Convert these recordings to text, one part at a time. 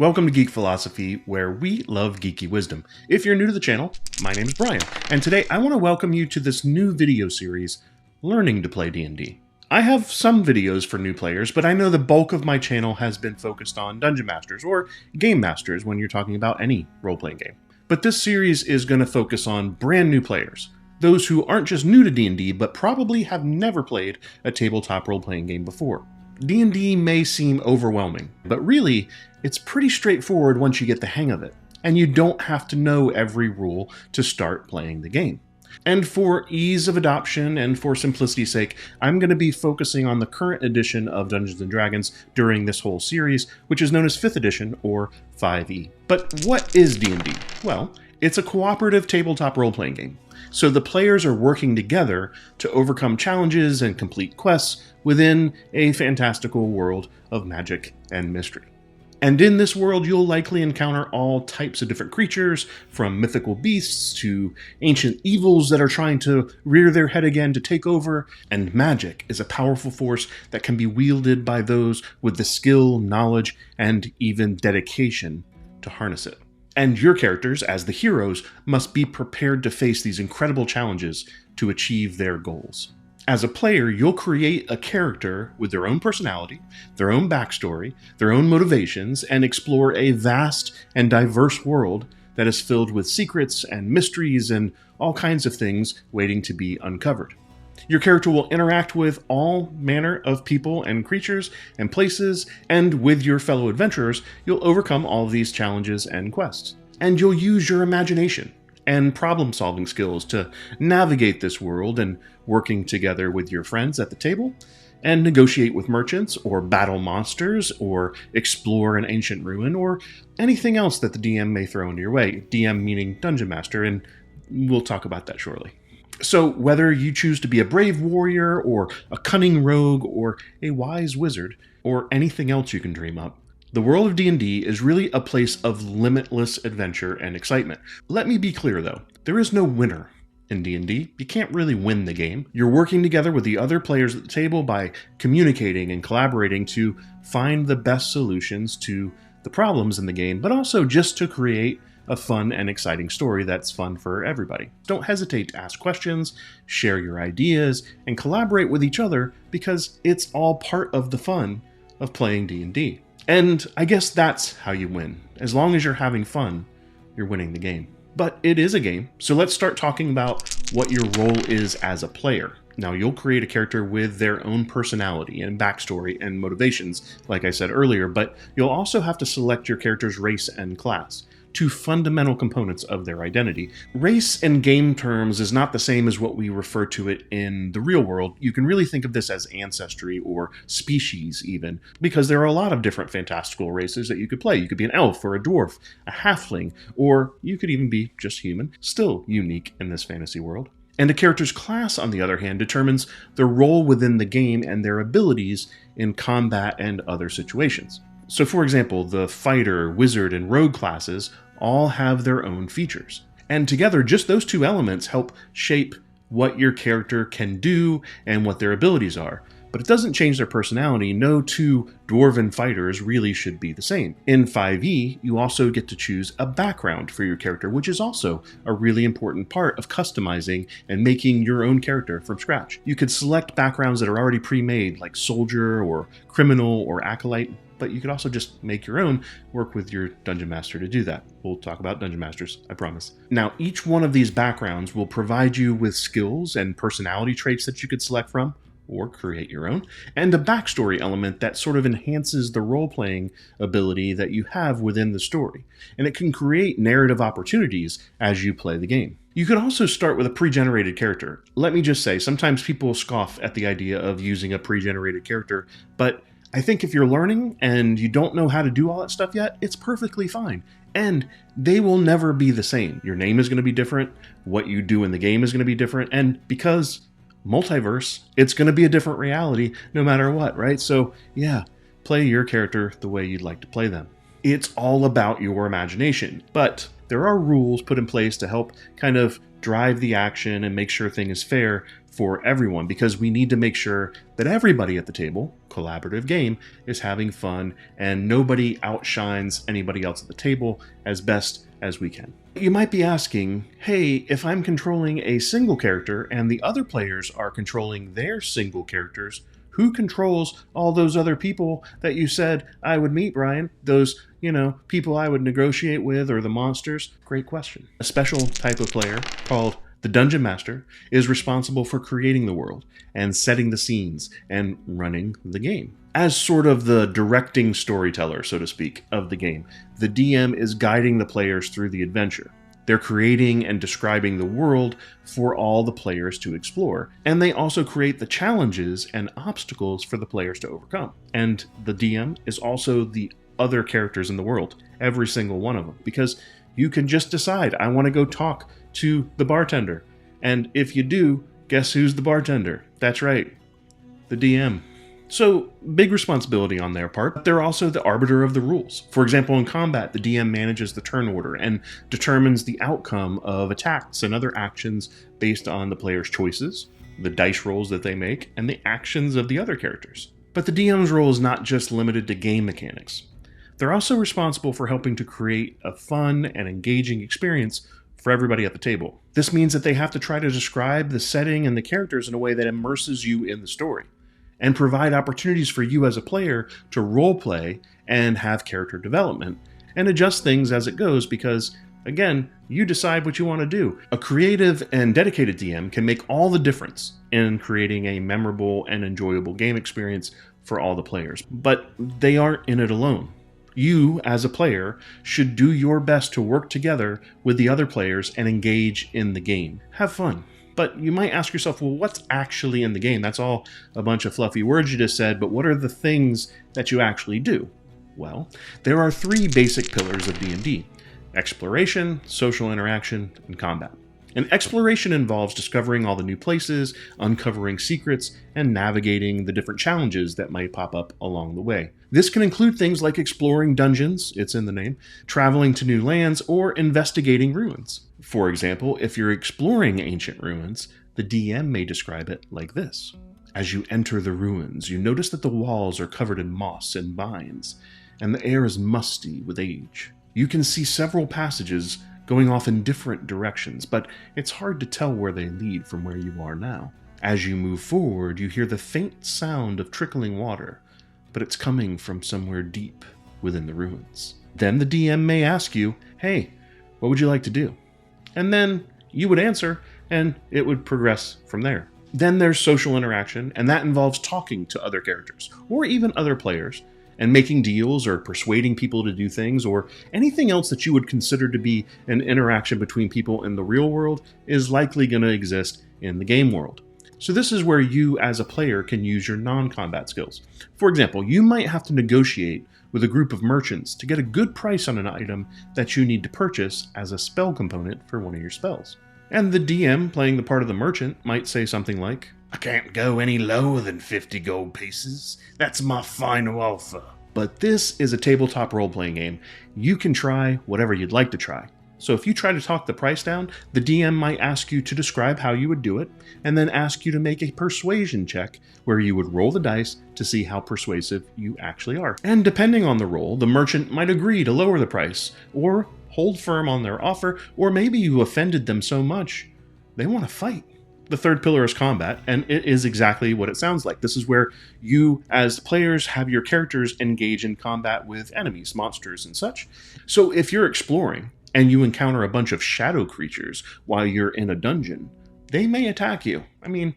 Welcome to Geek Philosophy, where we love geeky wisdom. If you're new to the channel, my name is Brian, and today I want to welcome you to this new video series, Learning to Play D&D. I have some videos for new players, but I know the bulk of my channel has been focused on Dungeon Masters, or Game Masters when you're talking about any role-playing game. But this series is going to focus on brand new players, those who aren't just new to D&D, but probably have never played a tabletop role-playing game before. D&D may seem overwhelming, but really, it's pretty straightforward once you get the hang of it, and you don't have to know every rule to start playing the game. And for ease of adoption and for simplicity's sake, I'm going to be focusing on the current edition of Dungeons & Dragons during this whole series, which is known as 5th edition, or 5e. But what is D&D? Well, it's a cooperative tabletop role-playing game. So the players are working together to overcome challenges and complete quests within a fantastical world of magic and mystery. And in this world, you'll likely encounter all types of different creatures, from mythical beasts to ancient evils that are trying to rear their head again to take over. And magic is a powerful force that can be wielded by those with the skill, knowledge, and even dedication to harness it. And your characters, as the heroes, must be prepared to face these incredible challenges to achieve their goals. As a player, you'll create a character with their own personality, their own backstory, their own motivations, and explore a vast and diverse world that is filled with secrets and mysteries and all kinds of things waiting to be uncovered. Your character will interact with all manner of people and creatures and places, and with your fellow adventurers, you'll overcome all of these challenges and quests. And you'll use your imagination and problem-solving skills to navigate this world and working together with your friends at the table, and negotiate with merchants, or battle monsters, or explore an ancient ruin, or anything else that the DM may throw into your way. DM meaning Dungeon Master, and we'll talk about that shortly. So whether you choose to be a brave warrior, or a cunning rogue, or a wise wizard, or anything else you can dream up, the world of D&D is really a place of limitless adventure and excitement. Let me be clear though, there is no winner in D&D. You can't really win the game. You're working together with the other players at the table by communicating and collaborating to find the best solutions to the problems in the game, but also just to create a fun and exciting story that's fun for everybody. Don't hesitate to ask questions, share your ideas, and collaborate with each other, because it's all part of the fun of playing D&D. And I guess that's how you win. As long as you're having fun, you're winning the game. But it is a game, so let's start talking about what your role is as a player. Now, you'll create a character with their own personality and backstory and motivations, like I said earlier, but you'll also have to select your character's race and class, two fundamental components of their identity. Race in game terms is not the same as what we refer to it in the real world. You can really think of this as ancestry or species even, because there are a lot of different fantastical races that you could play. You could be an elf or a dwarf, a halfling, or you could even be just human, still unique in this fantasy world. And a character's class, on the other hand, determines their role within the game and their abilities in combat and other situations. So for example, the fighter, wizard, and rogue classes all have their own features. And together, just those two elements help shape what your character can do and what their abilities are. But it doesn't change their personality. No two dwarven fighters really should be the same. In 5e, you also get to choose a background for your character, which is also a really important part of customizing and making your own character from scratch. You could select backgrounds that are already pre-made, like soldier or criminal or acolyte, but you could also just make your own, work with your Dungeon Master to do that. We'll talk about Dungeon Masters, I promise. Now, each one of these backgrounds will provide you with skills and personality traits that you could select from, or create your own, and a backstory element that sort of enhances the role-playing ability that you have within the story. And it can create narrative opportunities as you play the game. You could also start with a pre-generated character. Let me just say, sometimes people scoff at the idea of using a pre-generated character, but I think if you're learning and you don't know how to do all that stuff yet, it's perfectly fine. And they will never be the same. Your name is going to be different, what you do in the game is going to be different, and because multiverse, it's going to be a different reality no matter what, right? So yeah, play your character the way you'd like to play them. It's all about your imagination, but there are rules put in place to help kind of drive the action and make sure thing is fair for everyone, because we need to make sure that everybody at the table, collaborative game, is having fun and nobody outshines anybody else at the table as best as we can. You might be asking, hey, if I'm controlling a single character and the other players are controlling their single characters, who controls all those other people that you said I would meet, Brian? Those, people I would negotiate with, or the monsters? Great question. A special type of player called the Dungeon Master is responsible for creating the world and setting the scenes and running the game. As sort of the directing storyteller, so to speak, of the game, the DM is guiding the players through the adventure. They're creating and describing the world for all the players to explore. And they also create the challenges and obstacles for the players to overcome. And the DM is also the other characters in the world, every single one of them, because you can just decide, I want to go talk to the bartender. And if you do, guess who's the bartender? That's right, the DM. So, big responsibility on their part. They're also the arbiter of the rules. For example, in combat, the DM manages the turn order and determines the outcome of attacks and other actions based on the player's choices, the dice rolls that they make, and the actions of the other characters. But the DM's role is not just limited to game mechanics. They're also responsible for helping to create a fun and engaging experience for everybody at the table. This means that they have to try to describe the setting and the characters in a way that immerses you in the story, and provide opportunities for you as a player to roleplay and have character development, and adjust things as it goes because, again, you decide what you want to do. A creative and dedicated DM can make all the difference in creating a memorable and enjoyable game experience for all the players. But they aren't in it alone. You, as a player, should do your best to work together with the other players and engage in the game. Have fun. But you might ask yourself, well, what's actually in the game? That's all a bunch of fluffy words you just said, but what are the things that you actually do? Well, there are three basic pillars of D&D: exploration, social interaction, and combat. And exploration involves discovering all the new places, uncovering secrets, and navigating the different challenges that might pop up along the way. This can include things like exploring dungeons, it's in the name, traveling to new lands, or investigating ruins. For example, if you're exploring ancient ruins, the DM may describe it like this. As you enter the ruins, you notice that the walls are covered in moss and vines, and the air is musty with age. You can see several passages going off in different directions, but it's hard to tell where they lead from where you are now. As you move forward, you hear the faint sound of trickling water, but it's coming from somewhere deep within the ruins. Then the DM may ask you, hey, what would you like to do? And then you would answer, and it would progress from there. Then there's social interaction, and that involves talking to other characters, or even other players, and making deals or persuading people to do things, or anything else that you would consider to be an interaction between people in the real world is likely going to exist in the game world. So this is where you as a player can use your non-combat skills. For example, you might have to negotiate with a group of merchants to get a good price on an item that you need to purchase as a spell component for one of your spells. And the DM playing the part of the merchant might say something like, I can't go any lower than 50 gold pieces. That's my final offer. But this is a tabletop role-playing game. You can try whatever you'd like to try. So if you try to talk the price down, the DM might ask you to describe how you would do it, and then ask you to make a persuasion check where you would roll the dice to see how persuasive you actually are. And depending on the roll, the merchant might agree to lower the price, or hold firm on their offer, or maybe you offended them so much they want to fight. The third pillar is combat, and it is exactly what it sounds like. This is where you, as players, have your characters engage in combat with enemies, monsters, and such. So if you're exploring, and you encounter a bunch of shadow creatures while you're in a dungeon, they may attack you. I mean,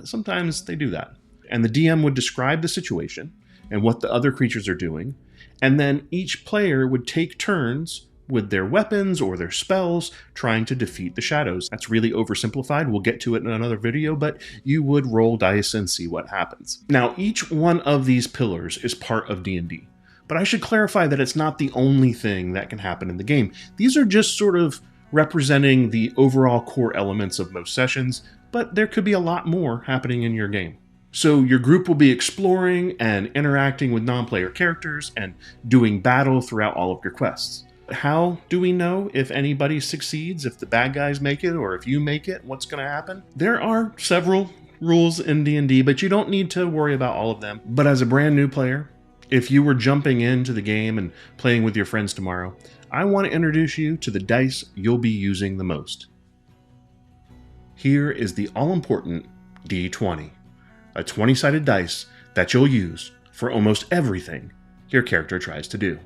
sometimes they do that. And the DM would describe the situation and what the other creatures are doing, and then each player would take turns with their weapons or their spells trying to defeat the shadows. That's really oversimplified. We'll get to it in another video, but you would roll dice and see what happens. Now, each one of these pillars is part of D&D. But I should clarify that it's not the only thing that can happen in the game. These are just sort of representing the overall core elements of most sessions, but there could be a lot more happening in your game. So your group will be exploring and interacting with non-player characters and doing battle throughout all of your quests. How do we know if anybody succeeds, if the bad guys make it, or if you make it, what's going to happen? There are several rules in D&D, but you don't need to worry about all of them. But as a brand new player, if you were jumping into the game and playing with your friends tomorrow, I want to introduce you to the dice you'll be using the most. Here is the all-important D20, a 20-sided dice that you'll use for almost everything your character tries to do.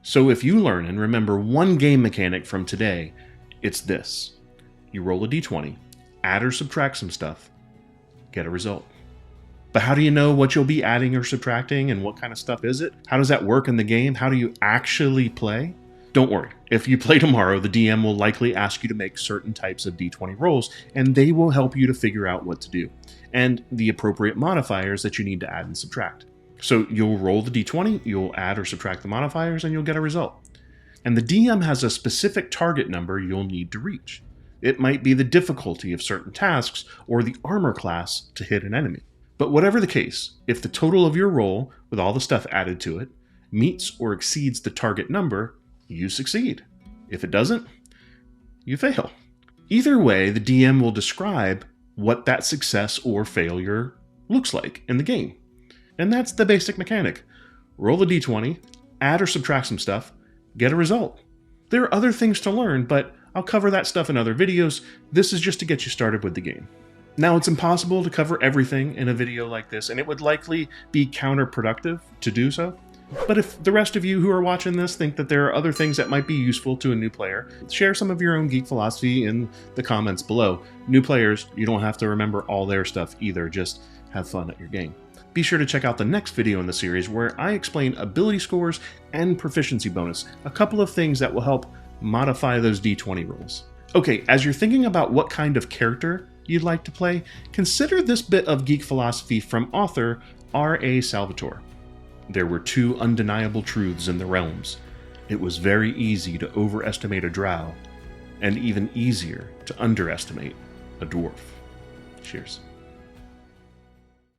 So if you learn and remember one game mechanic from today, it's this. You roll a D20, add or subtract some stuff, get a result. But how do you know what you'll be adding or subtracting and what kind of stuff is it? How does that work in the game? How do you actually play? Don't worry. If you play tomorrow, the DM will likely ask you to make certain types of D20 rolls, and they will help you to figure out what to do, and the appropriate modifiers that you need to add and subtract. So you'll roll the D20, you'll add or subtract the modifiers, and you'll get a result. And the DM has a specific target number you'll need to reach. It might be the difficulty of certain tasks or the armor class to hit an enemy. But whatever the case, if the total of your roll, with all the stuff added to it, meets or exceeds the target number, you succeed. If it doesn't, you fail. Either way, the DM will describe what that success or failure looks like in the game. And that's the basic mechanic. Roll the D20, add or subtract some stuff, get a result. There are other things to learn, but I'll cover that stuff in other videos. This is just to get you started with the game. Now, it's impossible to cover everything in a video like this, and it would likely be counterproductive to do so. But if the rest of you who are watching this think that there are other things that might be useful to a new player, share some of your own geek philosophy in the comments below. New players, you don't have to remember all their stuff either, just have fun at your game. Be sure to check out the next video in the series where I explain ability scores and proficiency bonus, a couple of things that will help modify those D20 rolls. Okay, as you're thinking about what kind of character you'd like to play, consider this bit of geek philosophy from author R.A. Salvatore. There were two undeniable truths in the realms. It was very easy to overestimate a drow, and even easier to underestimate a dwarf. Cheers.